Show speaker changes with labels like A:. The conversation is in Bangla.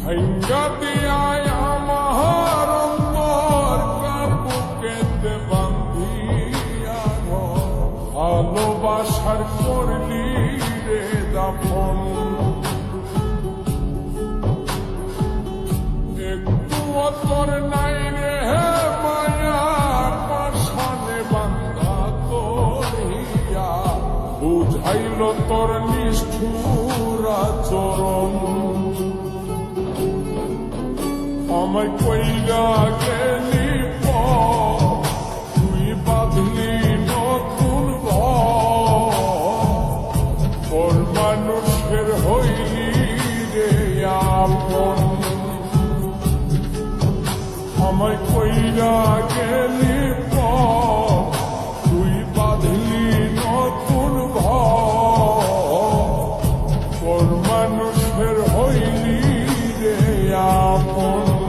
A: ভাঙ্গা দিয়ায় আমার অন্তর কার বুকেতে বান্ধিয়া ভালোবাসার করলি রে দাফন একটু তোর নাই রে মায়ার পাশানে বান্ধা তোর হিয়া বুঝাইল তোর নিষ্ঠুর আচরণ আমায় কইরা গেলি তুই বাঁধলি নতুন ঘর মানুষের হইলি রে আপন আমায় কইরা গেলি তুই বাঁধলি নতুন ঘর মানুষের হইলি রে আপন